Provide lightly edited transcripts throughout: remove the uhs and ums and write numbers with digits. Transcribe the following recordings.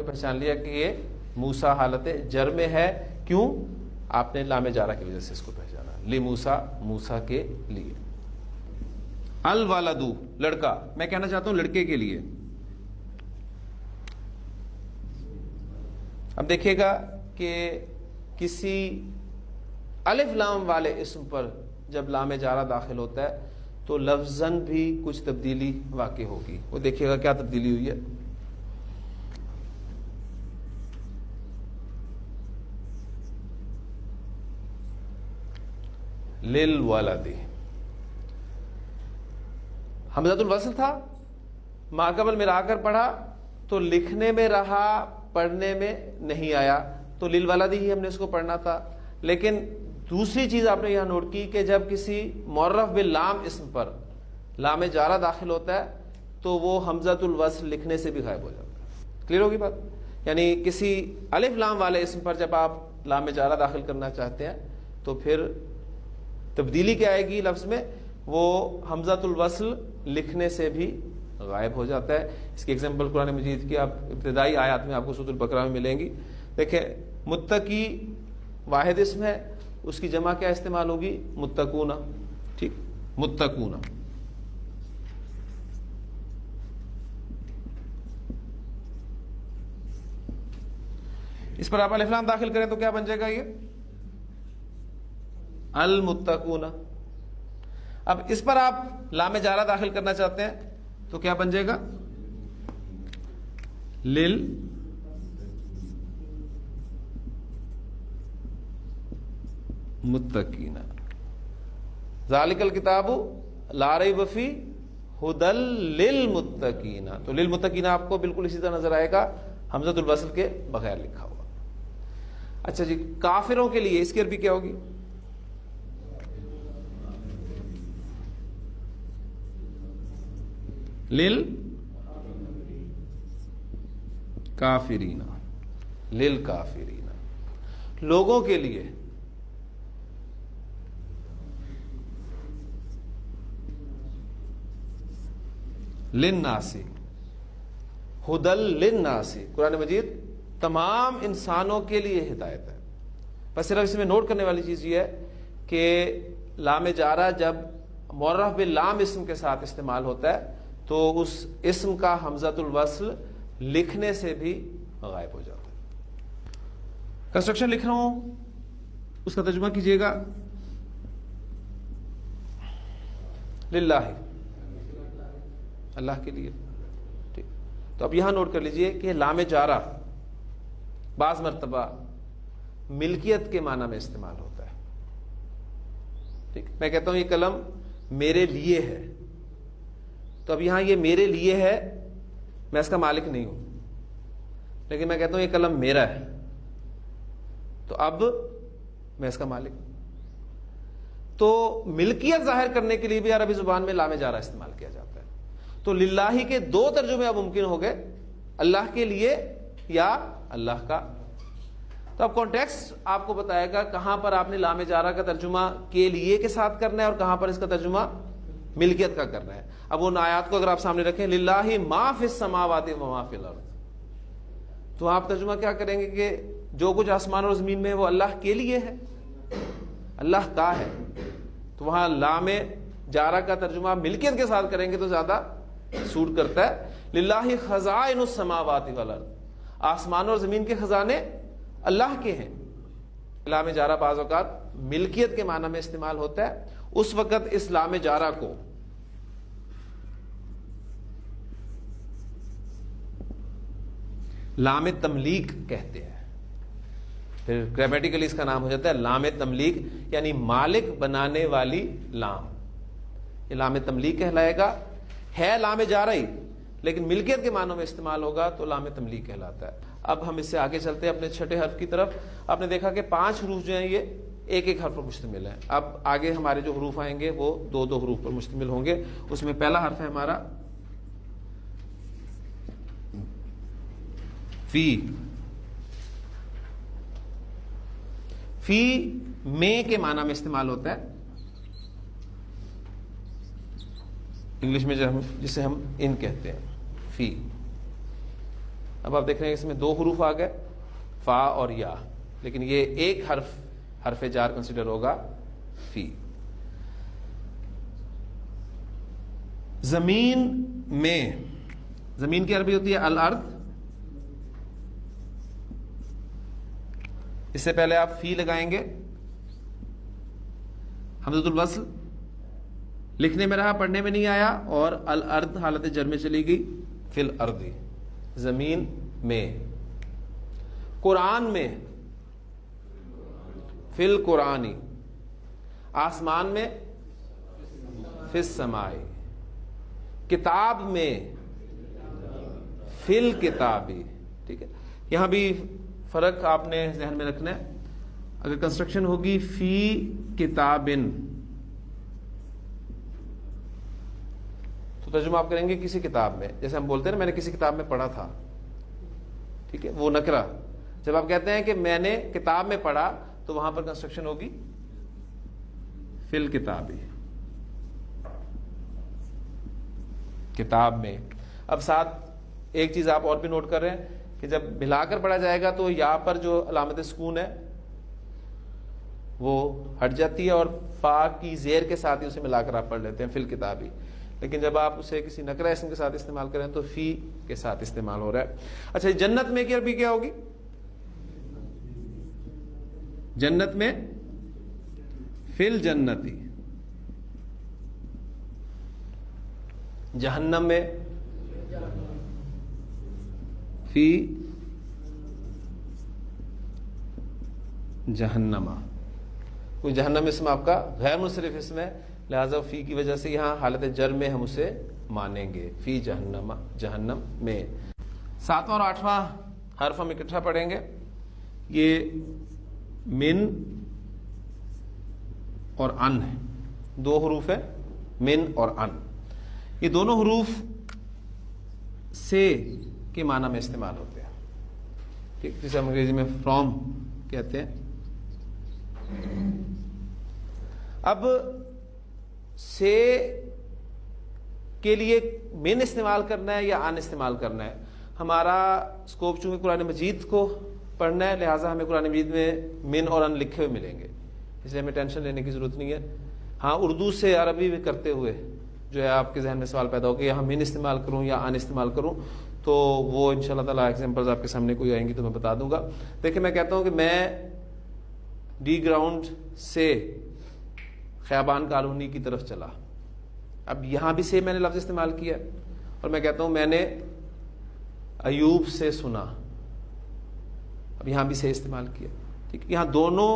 پہچان لیا کہ یہ موسیٰ حالت جر میں ہے. کیوں؟ آپ نے لام جارہ کی وجہ سے اس کو پہچانا. لی موسیٰ، موسیٰ کے لیے. الولد لڑکا، میں کہنا چاہتا ہوں لڑکے کے لیے. اب دیکھیے گا کہ کسی الف لام والے اسم پر جب لام جارہ داخل ہوتا ہے تو لفظاً بھی کچھ تبدیلی واقع ہوگی. وہ دیکھیے گا کیا تبدیلی ہوئی ہے. للولد، حمزۃ الوصل تھا، ماقبل ملا کر پڑھا تو لکھنے میں رہا، پڑھنے میں نہیں آیا، تو للولد ہی ہم نے اس کو پڑھنا تھا. لیکن دوسری چیز آپ نے یہاں نوٹ کی کہ جب کسی معرف باللام اسم پر لام جارہ داخل ہوتا ہے تو وہ حمزۃ الوصل لکھنے سے بھی غائب ہو جاتا ہے. کلیئر ہوگی بات؟ یعنی کسی الف لام والے اسم پر جب آپ لام جارہ داخل کرنا چاہتے ہیں تو پھر تبدیلی کیا آئے گی لفظ میں؟ وہ حمزۃ الوصل لکھنے سے بھی غائب ہو جاتا ہے. اس کی ایگزامپل قرآن مجید کی آپ ابتدائی آیات میں آپ کو سورۃ البقرہ میں ملیں گی. دیکھیں متقی واحد اسم ہے، اس کی جمع کیا استعمال ہوگی؟ متقون. ٹھیک، متقون. اس پر آپ الف لام داخل کریں تو کیا بن جائے گا؟ یہ المتقون. اب اس پر آپ لام جارہ داخل کرنا چاہتے ہیں تو کیا بن جائے گا؟ لل متقین. ذالک الکتاب لا ریب فیہ ھدی للمتقین. تو للمتقین آپ کو بالکل اسی طرح نظر آئے گا حمزۃ الوصل کے بغیر لکھا ہوا. اچھا جی، کافروں کے لیے اس کی عربی کیا ہوگی؟ لل کافرین. لل کافرین، لوگوں کے لیے. للناس، ھدی للناس. قرآن مجید تمام انسانوں کے لیے ہدایت ہے. بس صرف اس میں نوٹ کرنے والی چیز یہ ہے کہ لام جارہ جب معرف باللام اسم کے ساتھ استعمال ہوتا ہے تو اس اسم کا حمزۃ الوصل لکھنے سے بھی غائب ہو جاتا ہے. کنسٹرکشن لکھ رہا ہوں، اس کا ترجمہ کیجیے گا. للہ، اللہ کے لیے. ٹھیک، تو اب یہاں نوٹ کر لیجئے کہ لام جارہ بعض مرتبہ ملکیت کے معنی میں استعمال ہوتا ہے. ٹھیک، میں کہتا ہوں یہ قلم میرے لیے ہے، تو اب یہاں یہ میرے لیے ہے، میں اس کا مالک نہیں ہوں، لیکن میں کہتا ہوں یہ قلم میرا ہے، تو اب میں اس کا مالک ہوں. تو ملکیت ظاہر کرنے کے لیے بھی عربی زبان میں لام جارہ استعمال کیا جاتا ہے. تو للہ کے دو ترجمے اب ممکن ہو گئے، اللہ کے لیے یا اللہ کا. تو اب کانٹیکسٹ آپ کو بتائے گا کہاں پر آپ نے لام جارہ کا ترجمہ کے لیے کے ساتھ کرنا ہے اور کہاں پر اس کا ترجمہ ملکیت کا کرنا ہے. اب ان آیات کو اگر آپ سامنے رکھیں، للہ ما فی السماوات و ما فی الارض، تو آپ ترجمہ کیا کریں گے کہ جو کچھ آسمان اور زمین میں ہے وہ اللہ کے لیے ہے، اللہ کا ہے. تو وہاں لام جارہ کا ترجمہ ملکیت کے ساتھ کریں گے تو زیادہ سوٹ کرتا ہے. للہ خزائن السماوات والارض، آسمان اور زمین کے خزانے اللہ کے ہیں. لام جارہ بعض اوقات ملکیت کے معنی میں استعمال ہوتا ہے. اس وقت اس لام جارہ کو لام تملیک کہتے ہیں. پھر گرامیٹیکلی اس کا نام ہو جاتا ہے لام تملیک، یعنی مالک بنانے والی لام. یہ لام تملیک کہلائے گا. ہے لام جارہ ہی لیکن ملکیت کے معنوں میں استعمال ہوگا تو لام تملیک کہلاتا ہے. اب ہم اس سے آگے چلتے ہیں اپنے چھٹے حرف کی طرف. آپ نے دیکھا کہ 5 حروف جو ہیں یہ ایک ایک حرف پر مشتمل ہیں. اب آگے ہمارے جو حروف آئیں گے وہ 2 حروف پر مشتمل ہوں گے. اس میں پہلا حرف ہے ہمارا فی. فی میں کے معنی میں استعمال ہوتا ہے. انگلش میں جسے ہم ان کہتے ہیں فی. اب آپ دیکھ رہے ہیں اس میں دو حروف آ گئے، فا اور یا، لیکن یہ ایک حرف جار کنسیڈر ہوگا فی. زمین میں، زمین کی عربی ہوتی ہے الارض. اس سے پہلے آپ فی لگائیں گے، حمزۃ الوصل لکھنے میں رہا، پڑھنے میں نہیں آیا، اور الارض حالت جر میں چلی گئی، فی الارض، زمین میں. قرآن میں فی القرآنی، آسمان میں فی السماء، کتاب میں فی الکتابی. ٹھیک ہے، یہاں بھی فرق آپ نے ذہن میں رکھنا ہے. اگر کنسٹرکشن ہوگی فی کتابن تو ترجمہ آپ کریں گے کسی کتاب میں، جیسے ہم بولتے ہیں نا میں نے کسی کتاب میں پڑھا تھا. ٹھیک ہے، وہ نکرہ. جب آپ کہتے ہیں کہ میں نے کتاب میں پڑھا تو وہاں پر کنسٹرکشن ہوگی فی الکتابی، کتاب میں. اب ساتھ ایک چیز آپ اور بھی نوٹ کر رہے ہیں کہ جب ملا کر پڑھا جائے گا تو یا پر جو علامت سکون ہے وہ ہٹ جاتی ہے، اور فا کی زیر کے ساتھ ہی اسے ملا کر آپ پڑھ لیتے ہیں فی الکتابی. لیکن جب آپ اسے کسی نکرہ اسم کے ساتھ استعمال کریں تو فی کے ساتھ استعمال ہو رہا ہے. اچھا، جنت میں کی عربی کیا ہوگی؟ جنت میں فی الجنتی. جہنم میں فی جہنما. کوئی جہنم اسم آپ کا غیر منصرف اسم ہے، لہذا فی کی وجہ سے یہاں حالت جر میں ہم اسے مانیں گے، فی جہنم، جہنم میں. ساتواں اور آٹھواں حرف ہم اکٹھا پڑھیں گے. یہ من اور ان ہے، دو حروف ہے، من اور ان. یہ دونوں حروف سے کے معنی میں استعمال ہوتے ہیں. ٹھیک، جسے ہم انگریزی میں فرام کہتے ہیں. اب سے کے لیے من استعمال کرنا ہے یا ان استعمال کرنا ہے؟ ہمارا اسکوپ چونکہ قرآن مجید کو پڑھنا ہے، لہٰذا ہمیں قرآن مجید میں من اور ان لکھے ہوئے ملیں گے، اس لیے ہمیں ٹینشن لینے کی ضرورت نہیں ہے. ہاں، اردو سے عربی بھی کرتے ہوئے جو ہے آپ کے ذہن میں سوال پیدا ہو کہ یہاں من استعمال کروں یا ان استعمال کروں، تو وہ ان شاء اللہ تعالیٰ ایگزامپلز آپ کے سامنے کوئی آئیں گی تو میں بتا دوں گا. دیکھیں، میں کہتا ہوں کہ میں ڈی گراؤنڈ سے خیابان کالونی کی طرف چلا. اب یہاں بھی سے میں نے لفظ استعمال کیا، اور میں کہتا ہوں میں نے ایوب سے سنا، اب یہاں بھی سے استعمال کیا. ٹھیک، یہاں دونوں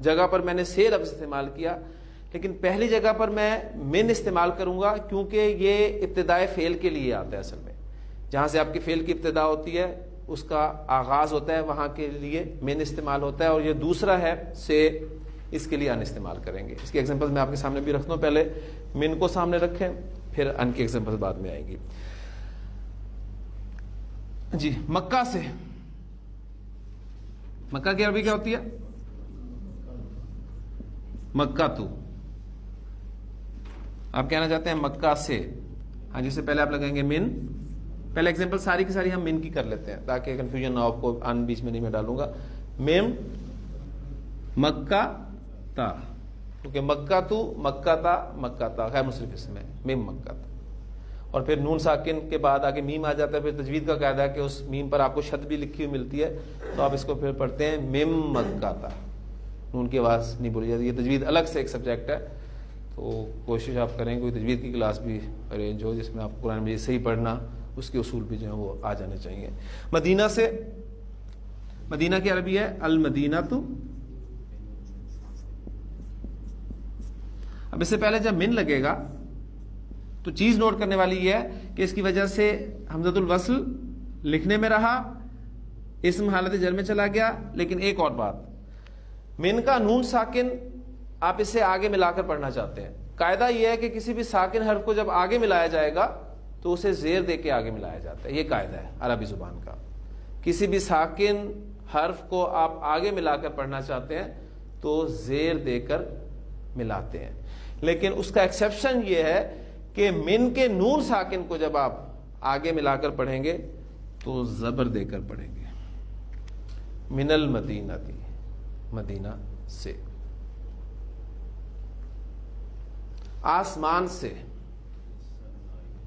جگہ پر میں نے سے لفظ استعمال کیا، لیکن پہلی جگہ پر میں من استعمال کروں گا کیونکہ یہ ابتدائے فعل کے لیے آتا ہے. اصل میں جہاں سے آپ کی فعل کی ابتدا ہوتی ہے، اس کا آغاز ہوتا ہے، وہاں کے لیے من استعمال ہوتا ہے. اور یہ دوسرا ہے سے، اس کے لیے ان استعمال کریں گے. اس کی ایگزامپل میں آپ کے سامنے بھی رکھتا ہوں. پہلے من کو سامنے رکھیں، پھر ان کی ایگزامپل بعد میں آئیں گی. جی، مکہ سے. مکہ کی عربی کیا ہوتی ہے؟ مکہ تو. آپ کہنا چاہتے ہیں مکہ سے. ہاں، جس سے پہلے آپ لگائیں گے من. پہلے ایگزامپل ساری کی ساری ہم من کی کر لیتے ہیں تاکہ کنفیوژن نہ ہو. آپ کو ان بیچ میں نہیں میں ڈالوں گا. میم مکہ تا، کیونکہ مکہ تو، مکہ تا، مکہ تا غیر منصرف اسم ہے، میم مکہ تا. اور پھر نون ساکن کے بعد آگے میم آ جاتا ہے. پھر تجوید کا قاعدہ ہے کہ اس میم پر آپ کو شد بھی لکھی ہوئی ملتی ہے، تو آپ اس کو پھر پڑھتے ہیں میم مکہ تا. نون کی آواز نہیں بولی جاتی. یہ تجوید الگ سے ایک سبجیکٹ ہے، تو کوشش آپ کریں کوئی تجوید کی کلاس بھی ارینج ہو جس میں آپ قرآن مجید صحیح پڑھنا، اس کے اصول بھی جو ہیں وہ آ جانے چاہیے. مدینہ سے. مدینہ کی عربی ہے المدینہ تو. اب اس سے پہلے جب من لگے گا تو چیز نوٹ کرنے والی یہ ہے کہ اس کی وجہ سے حمزۃ الوصل لکھنے میں رہا، اسم حالت جر میں چلا گیا. لیکن ایک اور بات، من کا نون ساکن آپ اسے آگے ملا کر پڑھنا چاہتے ہیں. قاعدہ یہ ہے کہ کسی بھی ساکن حرف کو جب آگے ملایا جائے گا تو اسے زیر دے کے آگے ملایا جاتا ہے. یہ قاعدہ ہے عربی زبان کا. کسی بھی ساکن حرف کو آپ آگے ملا کر پڑھنا چاہتے ہیں تو زیر دے کر ملاتے ہیں. لیکن اس کا ایکسیپشن یہ ہے کہ من کے نون ساکن کو جب آپ آگے ملا کر پڑھیں گے تو زبر دے کر پڑھیں گے. من المدینہ تھی، مدینہ سے. آسمان سے،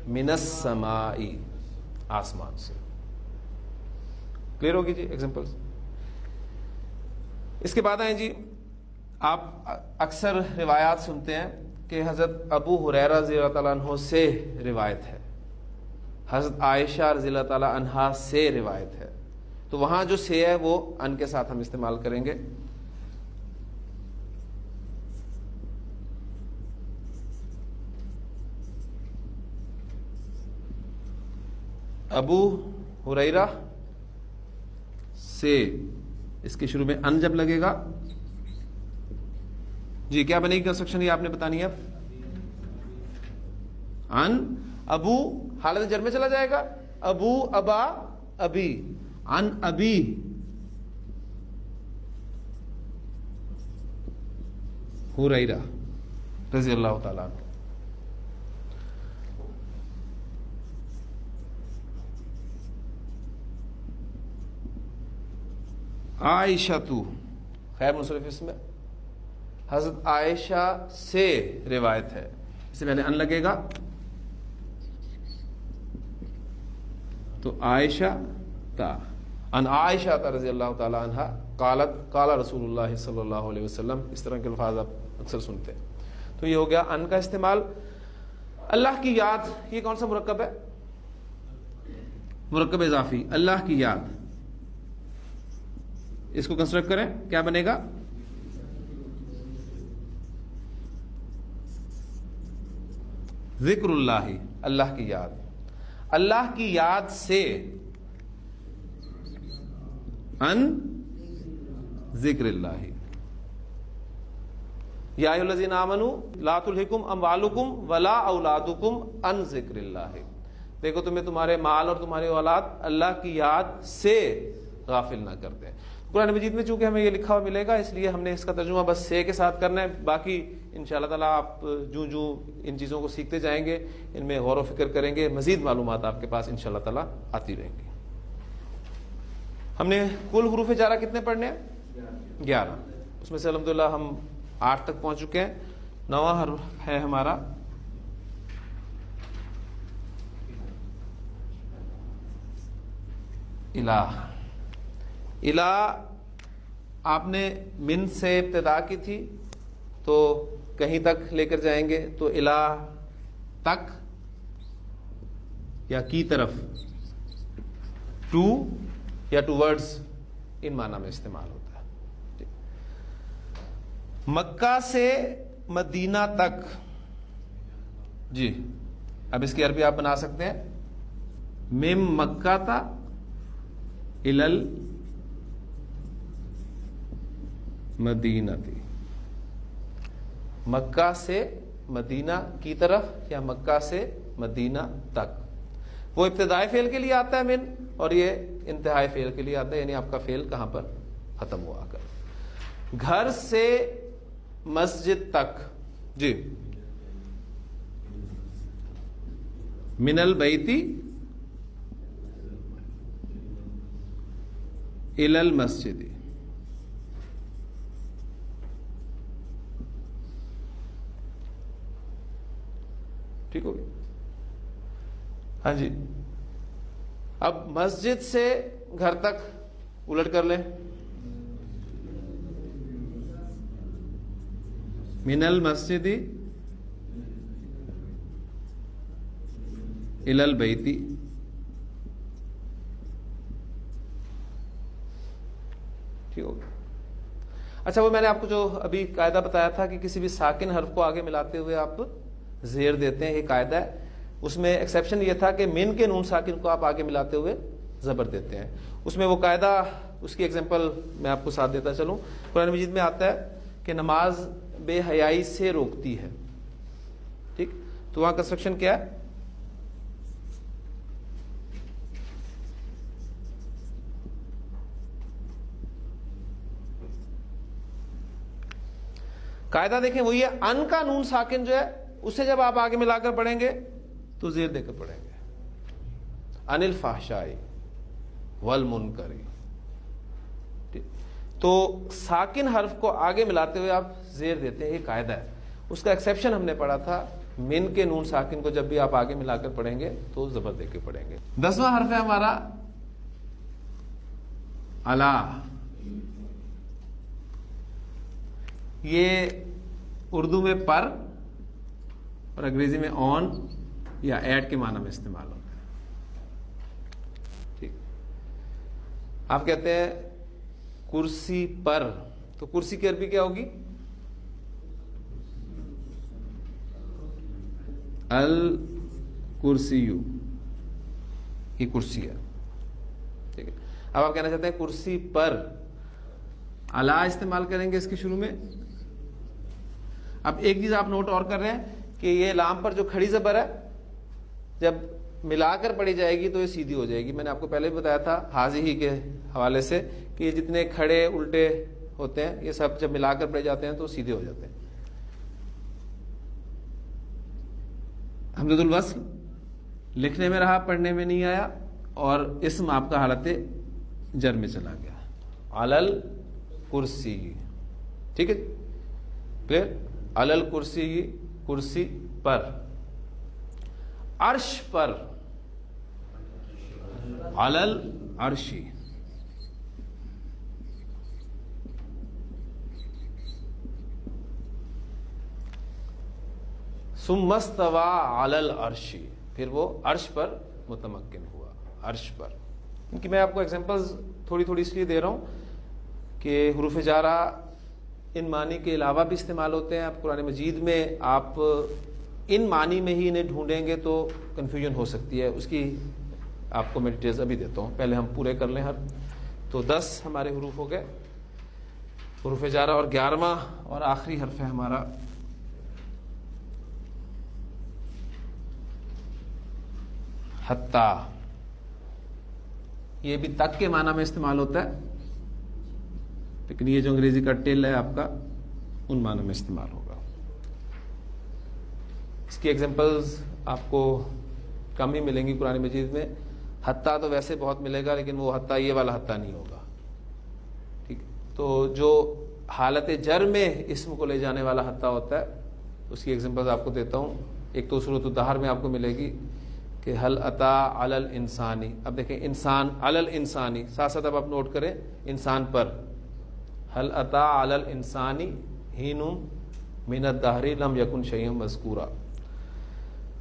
من السمائی، آسمان سے. کلیئر ہوگی جی ایگزامپلس. اس کے بعد آئیں جی، آپ اکثر روایات سنتے ہیں کہ حضرت ابو ہریرہ رضی اللہ تعالیٰ عنہ سے روایت ہے، حضرت عائشہ رضی اللہ تعالیٰ عنہا سے روایت ہے. تو وہاں جو سے ہے وہ ان کے ساتھ ہم استعمال کریں گے. ابو ہریرہ سے، اس کے شروع میں ان جب لگے گا جی کیا بنے گی کنسٹرکشن؟ یہ آپ نے بتانی ہے. ان ابو حالت جر میں چلا جائے گا، ابو ابا ابی، ان ابی ہریرہ رضی اللہ تعالیٰ عنہ. عائشہ تو خیر منصرف اس میں حضرت عائشہ سے روایت ہے، اس سے پہلے ان لگے گا تو عائشہ تا، ان عائشہ تا رضی اللہ تعالیٰ عنہ قالت قال رسول اللہ صلی اللہ علیہ وسلم. اس طرح کے الفاظ آپ اکثر سنتے ہیں. تو یہ ہو گیا ان کا استعمال. اللہ کی یاد، یہ کون سا مرکب ہے؟ مرکب اضافی، اللہ کی یاد. اس کو کنسٹرکٹ کریں، کیا بنے گا؟ ذکر اللہ، اللہ کی یاد. اللہ کی یاد سے ان ذکر اللہ. یا ایھا الذین آمنوا لا تلھکم اموالکم ولا اولادکم عن ذکر اللہ. دیکھو تمہیں تمہارے مال اور تمہاری اولاد اللہ کی یاد سے غافل نہ کر دیں. قرآن مجید میں چونکہ ہمیں یہ لکھا ہوا ملے گا اس لیے ہم نے اس کا ترجمہ بس سے کے ساتھ کرنا ہے. باقی انشاءاللہ تعالیٰ آپ جو ان چیزوں کو سیکھتے جائیں گے، ان میں غور و فکر کریں گے، مزید معلومات آپ کے پاس انشاءاللہ تعالیٰ آتی رہیں گی. ہم نے کل حروف جارہ کتنے پڑھنے ہیں؟ 11. اس میں سے الحمدللہ ہم 8 تک پہنچ چکے ہیں. 9واں حرف ہے ہمارا الہ. الہ آپ نے من سے ابتدا کی تھی تو کہیں تک لے کر جائیں گے تو الہ تک یا کی طرف، ٹو یا ٹوورڈز، ان معنی میں استعمال ہوتا ہے. مکہ سے مدینہ تک جی. اب اس کی عربی آپ بنا سکتے ہیں مم مکہ تا الل مدینہ تھی. مکہ سے مدینہ کی طرف یا مکہ سے مدینہ تک. وہ ابتدائی فعل کے لیے آتا ہے من، اور یہ انتہائی فعل کے لیے آتا ہے، یعنی آپ کا فعل کہاں پر ختم ہوا کر. گھر سے مسجد تک جی. من البیتی الی المسجد. ٹھیک ہو گیا؟ ہاں جی. اب مسجد سے گھر تک الٹ کر لیں. من المسجد الی البیت. ٹھیک ہو گیا؟ اچھا، وہ میں نے آپ کو جو ابھی قاعدہ بتایا تھا کہ کسی بھی ساکن حرف کو آگے ملاتے ہوئے آپ زیر دیتے ہیں، یہ قاعدہ ہے. اس میں ایکسیپشن یہ تھا کہ من کے نون ساکن کو آپ آگے ملاتے ہوئے زبر دیتے ہیں. اس میں وہ قاعدہ، اس کی ایگزامپل میں آپ کو ساتھ دیتا چلوں. قرآن مجید میں آتا ہے کہ نماز بے حیائی سے روکتی ہے. ٹھیک، تو وہاں کنسٹرکشن کیا ہے؟ قاعدہ دیکھیں وہی ہے، ان کا نون ساکن جو ہے اسے جب آپ آگے ملا کر پڑھیں گے تو زیر دے کر پڑھیں گے. ان الفحشاء، والمنکر. تو ساکن حرف کو آگے ملاتے ہوئے آپ زیر دیتے ہیں، یہ قاعدہ ہے. اس کا ایکسیپشن ہم نے پڑھا تھا، من کے نون ساکن کو جب بھی آپ آگے ملا کر پڑھیں گے تو زبر دے کے پڑھیں گے. 10واں حرف ہے ہمارا الا. یہ اردو میں پر اور انگریزی میں آن یا ایڈ کے معنی میں استعمال ہوتا ہے. ٹھیک، آپ کہتے ہیں کرسی پر، تو کرسی کی عربی کیا ہوگی؟ الکرسیو، یہ کرسی ہے. ٹھیک ہے، اب آپ کہنا چاہتے ہیں کرسی پر، الا استعمال کریں گے اس کے شروع میں. اب ایک چیز آپ نوٹ اور کر رہے ہیں کہ یہ لام پر جو کھڑی زبر ہے جب ملا کر پڑھی جائے گی تو یہ سیدھی ہو جائے گی. میں نے آپ کو پہلے بھی بتایا تھا حاضی کے حوالے سے کہ یہ جتنے کھڑے الٹے ہوتے ہیں یہ سب جب ملا کر پڑھے جاتے ہیں تو سیدھے ہو جاتے ہیں. حمزۃ الوصل لکھنے میں رہا، پڑھنے میں نہیں آیا، اور اسم آپ کا حالت جر میں چلا گیا. علل کرسی، ٹھیک ہے کلیئر. علل کرسی، کرسی پر. عرش پر، علل عرشی. ثم استوى علی العرش، پھر وہ عرش پر متمکن ہوا. عرش پر، کیونکہ میں آپ کو ایگزامپلز تھوڑی تھوڑی اس لیے دے رہا ہوں کہ حروف جارہ ان معنی کے علاوہ بھی استعمال ہوتے ہیں. آپ قرآن مجید میں آپ ان معنی میں ہی انہیں ڈھونڈیں گے تو کنفیوژن ہو سکتی ہے. اس کی آپ کو میں ڈیٹیلز ابھی دیتا ہوں، پہلے ہم پورے کر لیں. تو 10 ہمارے حروف ہو گئے حروف جارہ، اور 11واں اور آخری حرف ہے ہمارا حتی. یہ بھی تک کے معنی میں استعمال ہوتا ہے، لیکن یہ جو انگریزی کا ٹل ہے آپ کا ان معنی میں استعمال ہوگا. اس کی ایگزامپلز آپ کو کم ہی ملیں گی قرآن مجید میں. حتیٰ تو ویسے بہت ملے گا، لیکن وہ حتیٰ یہ والا حتیٰ نہیں ہوگا. ٹھیک، تو جو حالت جر میں اسم کو لے جانے والا حتیٰ ہوتا ہے اس کی ایگزامپلز آپ کو دیتا ہوں. ایک تو سورۃ الدہر میں آپ کو ملے گی کہ حل اتا علی الانسانی. اب دیکھیں انسان، علی الانسانی، ساتھ ساتھ اب آپ نوٹ کریں انسان پر. حل اتا علی الانسانی حین من الدہر لم یکن شیئا مذکورا.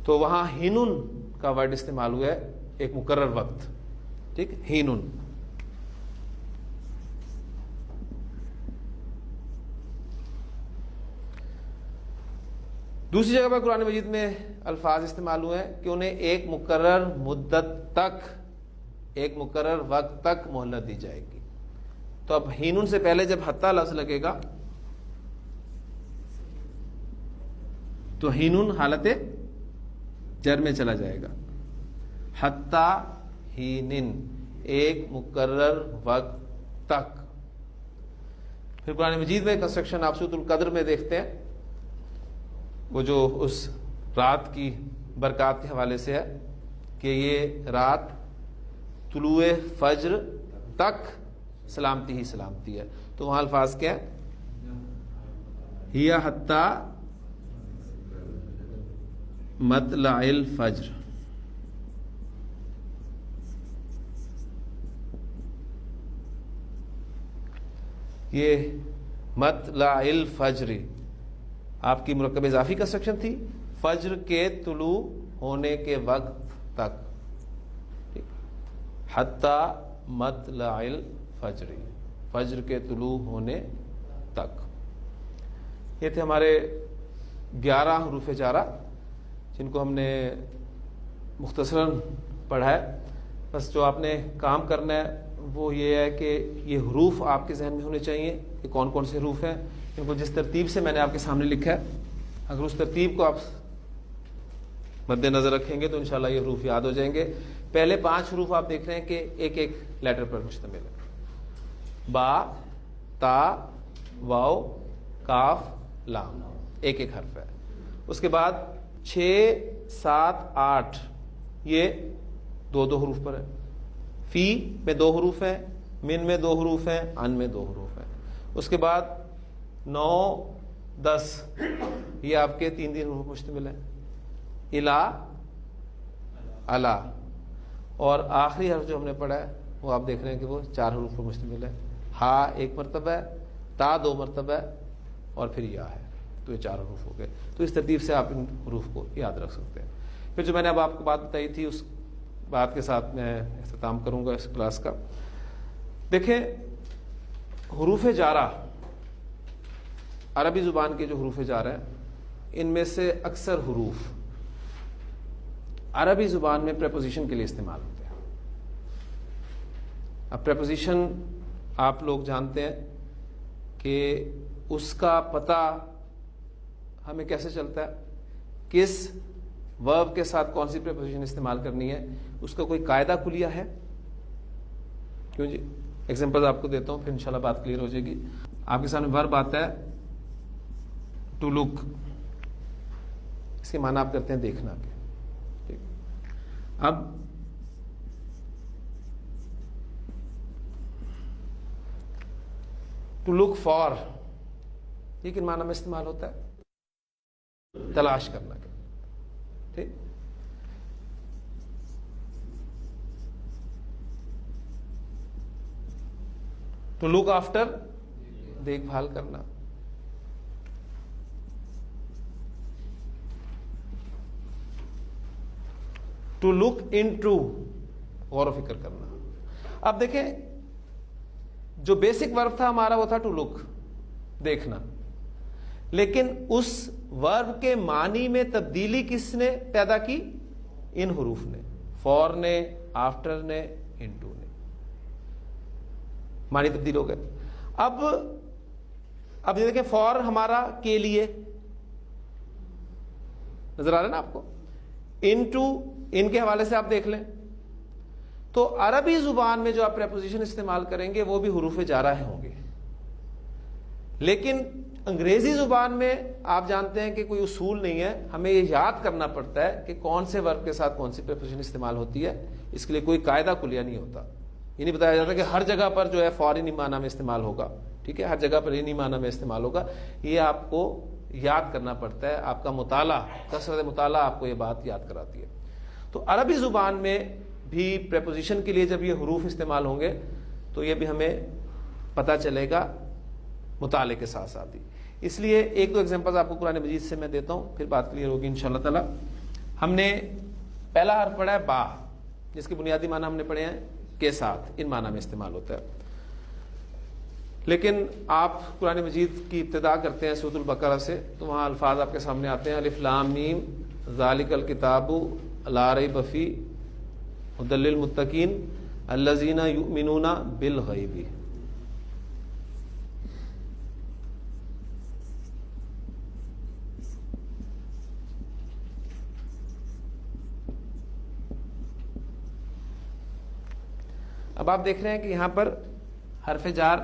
تو وہاں ہینن کا ورڈ استعمال ہوا ہے، ایک مقرر وقت. ٹھیک، ہینن. دوسری جگہ پر قرآن مجید میں الفاظ استعمال ہوئے ہیں کہ انہیں ایک مقرر مدت تک، ایک مقرر وقت تک مہلت دی جائے گی. تو اب ہینن سے پہلے جب حتیٰ لفظ لگے گا تو ہینن حالت جر میں چلا جائے گا. حتیٰ ہینن، ایک مقرر وقت تک. پھر قرآن مجید میں کنسٹرکشن آپ سورۃ القدر میں دیکھتے ہیں، وہ جو اس رات کی برکات کے حوالے سے ہے کہ یہ رات طلوع فجر تک سلامتی ہی سلامتی ہے. تو وہاں الفاظ کیا ہے؟ ہی حتی مطلع الفجر. یہ مطلع الفجر آپ کی مرکب اضافی کنسٹرکشن تھی، فجر کے طلوع ہونے کے وقت تک. حتی مطلع الفجر، فجر کے طلوع ہونے تک. یہ تھے ہمارے 11 حروف جارہ جن کو ہم نے مختصراً پڑھا ہے. بس جو آپ نے کام کرنا ہے وہ یہ ہے کہ یہ حروف آپ کے ذہن میں ہونے چاہیے کہ کون کون سے حروف ہیں. ان کو جس ترتیب سے میں نے آپ کے سامنے لکھا ہے، اگر اس ترتیب کو آپ مد نظر رکھیں گے تو انشاءاللہ یہ حروف یاد ہو جائیں گے. پہلے 5 حروف آپ دیکھ رہے ہیں کہ ایک ایک لیٹر پر مشتمل ہے. با، تا، واو، کاف، لام، ایک ایک حرف ہے. اس کے بعد 6، 7، 8 یہ 2 حروف پر ہے. فی میں 2 حروف ہیں، من میں 2 حروف ہیں، ان میں 2 حروف ہیں. اس کے بعد 9 10 یہ آپ کے 3 حروف مشتمل ہیں، الا الا. اور آخری حرف جو ہم نے پڑھا ہے وہ آپ دیکھ رہے ہیں کہ وہ 4 حروف پر مشتمل ہے. ہا 1 مرتبہ ہے، تا 2 مرتبہ ہے، اور پھر یا ہے. تو یہ 4 حروف ہو گئے. تو اس ترتیب سے آپ ان حروف کو یاد رکھ سکتے ہیں. پھر جو میں نے اب آپ کو بات بتائی تھی اس بات کے ساتھ میں اختتام کروں گا اس کلاس کا. دیکھیں حروف جارہ، عربی زبان کے جو حروف جارہ ہیں ان میں سے اکثر حروف عربی زبان میں پریپوزیشن کے لیے استعمال ہوتے ہیں. اب پریپوزیشن آپ لوگ جانتے ہیں کہ اس کا پتہ ہمیں کیسے چلتا ہے، کس ورب کے ساتھ کون سی پریپوزیشن استعمال کرنی ہے، اس کا کوئی قاعدہ کلیہ ہے؟ کیوں جی؟ ایگزامپل آپ کو دیتا ہوں پھر انشاءاللہ بات کلیئر ہو جائے گی. آپ کے سامنے ورب آتا ہے ٹو لک، اس کے معنی آپ کرتے ہیں دیکھنا کے. ٹھیک، اب ٹو لک فار یہ کن معنی میں استعمال ہوتا ہے؟ تلاش کرنا کے. ٹھیک، ٹو لک آفٹر دیکھ بھال کرنا. ٹو لک ان ٹو غور و فکر کرنا. اب دیکھیں جو بیسک ورب تھا ہمارا وہ تھا ٹو لک دیکھنا، لیکن اس ورب کے معنی میں تبدیلی کس نے پیدا کی؟ ان حروف نے، فور نے، آفٹر نے، ان ٹو نے. معنی تبدیل ہو گئے. اب یہ دیکھیں فور ہمارا کے لیے نظر آ رہا ہے نا آپ کو، ان ٹو ان کے حوالے سے آپ دیکھ لیں. تو عربی زبان میں جو آپ پریپوزیشن استعمال کریں گے وہ بھی حروف جارہ ہوں گے، لیکن انگریزی زبان میں آپ جانتے ہیں کہ کوئی اصول نہیں ہے، ہمیں یہ یاد کرنا پڑتا ہے کہ کون سے ورب کے ساتھ کون سی پریپوزیشن استعمال ہوتی ہے. اس کے لیے کوئی قاعدہ کلیہ نہیں ہوتا. یہ نہیں بتایا جاتا کہ ہر جگہ پر جو ہے فوری معنی میں استعمال ہوگا. ٹھیک ہے، ہر جگہ پر انہی معنی میں استعمال ہوگا. یہ آپ کو یاد کرنا پڑتا ہے. آپ کا مطالعہ، کثرت مطالعہ آپ کو یہ بات یاد کراتی ہے. تو عربی زبان میں بھی پریپوزیشن کے لیے جب یہ حروف استعمال ہوں گے تو یہ بھی ہمیں پتہ چلے گا مطالعے کے ساتھ ساتھ ہی. اس لیے 1-2 ایگزامپل آپ کو قرآن مجید سے میں دیتا ہوں، پھر بات کلیئر ہوگی انشاءاللہ تعالی. ہم نے پہلا حرف پڑھا ہے با، جس کے بنیادی معنی ہم نے پڑھے ہیں کے ساتھ، ان معنی میں استعمال ہوتا ہے. لیکن آپ قرآن مجید کی ابتدا کرتے ہیں سورۃ البقرہ سے تو وہاں الفاظ آپ کے سامنے آتے ہیں الف لام میم ذالک الکتاب لا ریب فیہ ھدی للمتقین الذین یؤمنون بالغیب. اب آپ دیکھ رہے ہیں کہ یہاں پر حرف جار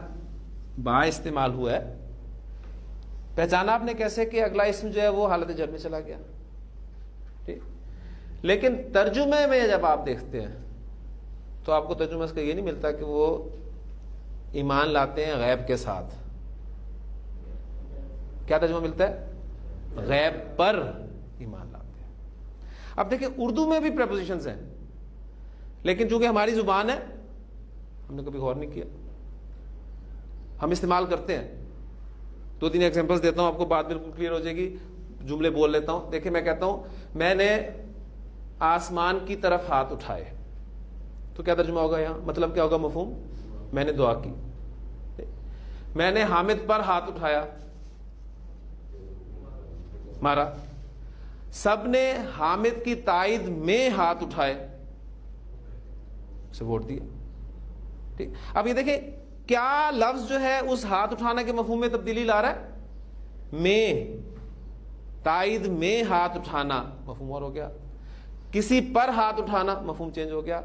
با استعمال ہوا ہے. پہچانا آپ نے کیسے کہ اگلا اسم جو ہے وہ حالت جر میں چلا گیا. ٹھیک، لیکن ترجمے میں جب آپ دیکھتے ہیں تو آپ کو ترجمہ اس کا یہ نہیں ملتا کہ وہ ایمان لاتے ہیں غیب کے ساتھ. کیا ترجمہ ملتا ہے؟ غیب پر ایمان لاتے ہیں. اب دیکھیں اردو میں بھی پریپوزیشنز ہیں، لیکن چونکہ ہماری زبان ہے ہم نے کبھی غور نہیں کیا. ہم استعمال کرتے ہیں. 2-3 ایگزامپلس دیتا ہوں آپ کو، بات بالکل کلیئر ہو جائے گی. جملے بول لیتا ہوں. دیکھیں میں کہتا ہوں میں نے آسمان کی طرف ہاتھ اٹھائے، تو کیا ترجمہ ہوگا یہاں؟ مطلب کیا ہوگا؟ مفہوم، میں نے دعا کی. میں نے حامد پر ہاتھ اٹھایا، مارا. سب نے حامد کی تائید میں ہاتھ اٹھائے، اسے ووٹ دیا. ٹھیک، اب یہ دیکھیں کیا لفظ جو ہے اس ہاتھ اٹھانے کے مفہوم میں تبدیلی لا رہا ہے؟ میں، تائید میں ہاتھ اٹھانا مفہوم اور ہو گیا. کسی پر ہاتھ اٹھانا مفہوم چینج ہو گیا.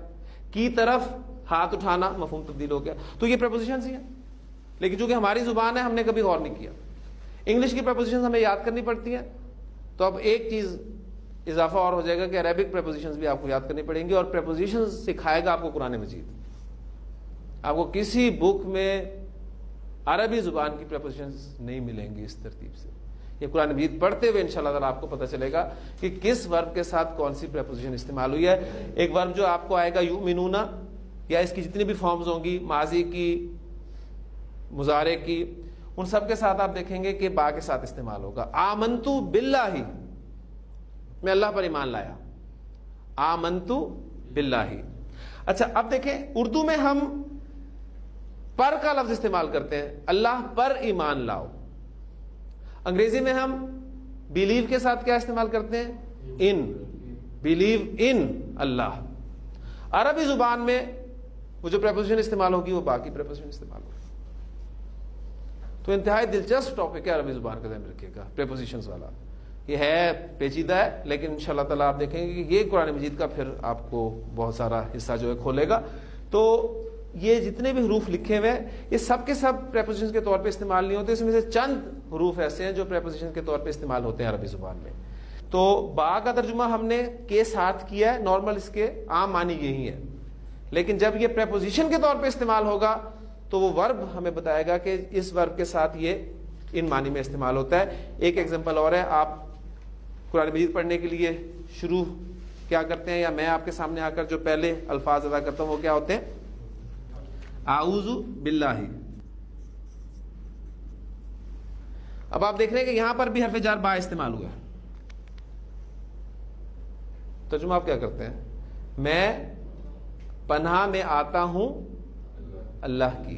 کی طرف ہاتھ اٹھانا مفہوم تبدیل ہو گیا. تو یہ پریپوزیشنز ہی ہیں، لیکن چونکہ ہماری زبان ہے ہم نے کبھی غور نہیں کیا. انگلش کی پریپوزیشنز ہمیں یاد کرنی پڑتی ہیں. تو اب ایک چیز اضافہ اور ہو جائے گا کہ عربک پریپوزیشنز بھی آپ کو یاد کرنی پڑیں گی، اور پریپوزیشنز سکھائے گا آپ کو قرآن مجید. آپ کو کسی بک میں عربی زبان کی پریپوزیشنز نہیں ملیں گی اس ترتیب سے. یہ قرآن مجید پڑھتے ہوئے انشاءاللہ تعالیٰ آپ کو پتہ چلے گا کہ کس ورب کے ساتھ کون سی پریپوزیشن استعمال ہوئی ہے. ایک ورب جو آپ کو آئے گا یؤمنون، یا اس کی جتنی بھی فارمز ہوں گی، ماضی کی، مضارع کی، ان سب کے ساتھ آپ دیکھیں گے کہ با کے ساتھ استعمال ہوگا. آمنتو باللہ، میں اللہ پر ایمان لایا. آمنتو باللہ. اچھا اب دیکھیں اردو میں ہم پر کا لفظ استعمال کرتے ہیں، اللہ پر ایمان لاؤ. انگریزی میں ہم بلیو کے ساتھ کیا استعمال کرتے ہیں؟ ان، بلیو ان اللہ. عربی زبان میں وہ جو پریپوزیشن استعمال ہوگی وہ باقی پریپوزیشن استعمال ہوگی. تو انتہائی دلچسپ ٹاپک ہے عربی زبان کا، ذہن رکھیے گا پریپوزیشنز والا. یہ ہے پیچیدہ ہے، لیکن انشاءاللہ تعالیٰ آپ دیکھیں گے کہ یہ قرآن مجید کا پھر آپ کو بہت سارا حصہ جو ہے کھولے گا. تو یہ جتنے بھی حروف لکھے ہوئے ہیں یہ سب کے سب پریپوزیشن کے طور پہ استعمال نہیں ہوتے. اس میں سے چند حروف ایسے ہیں جو پریپوزیشن کے طور پہ استعمال ہوتے ہیں عربی زبان میں. تو با کا ترجمہ ہم نے کے ساتھ کیا ہے، نارمل اس کے عام معنی یہی ہے. لیکن جب یہ پریپوزیشن کے طور پہ استعمال ہوگا تو وہ ورب ہمیں بتائے گا کہ اس ورب کے ساتھ یہ ان معنی میں استعمال ہوتا ہے. ایک ایگزامپل اور ہے. آپ قرآن مجید پڑھنے کے لیے شروع کیا کرتے ہیں، یا میں آپ کے سامنے آ کر جو پہلے الفاظ ادا کرتا ہوں وہ کیا ہوتے ہیں؟ اعوذ باللہ. اب آپ دیکھ رہے ہیں کہ یہاں پر بھی حرف جر با استعمال ہوا ہے. ترجمہ آپ کیا کرتے ہیں؟ میں پناہ میں آتا ہوں اللہ کی،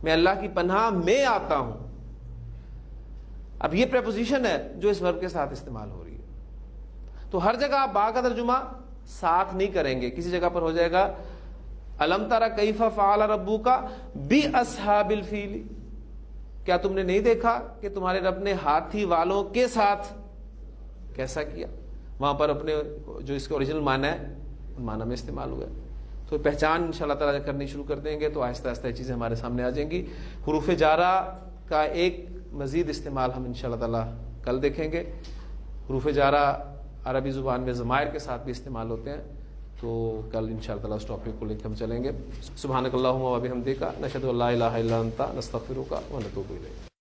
میں اللہ کی پناہ میں آتا ہوں. اب یہ پریپوزیشن ہے جو اس ورب کے ساتھ استعمال ہو رہی ہے. تو ہر جگہ آپ با کا ترجمہ ساتھ نہیں کریں گے. کسی جگہ پر ہو جائے گا الم تری کیف فعل ربک باصحاب الفیل، کیا تم نے نہیں دیکھا کہ تمہارے رب نے ہاتھی والوں کے ساتھ کیسا کیا. وہاں پر اپنے جو اس کے اوریجنل معنی ہے ان معنی میں استعمال ہوا ہے. تو پہچان انشاءاللہ تعالیٰ کرنی شروع کر دیں گے تو آہستہ آہستہ یہ چیزیں ہمارے سامنے آ جائیں گی. حروف جارہ کا ایک مزید استعمال ہم انشاءاللہ تعالیٰ کل دیکھیں گے. حروف جارہ عربی زبان میں ضمائر کے ساتھ بھی استعمال ہوتے ہیں. تو کل انشاءاللہ تعالیٰ اس ٹاپک کو لے کے ہم چلیں گے. سبحانک اللہم و بحمدک، نشہد ان لا الہ الا انت، نستغفرک و نتوب الیک.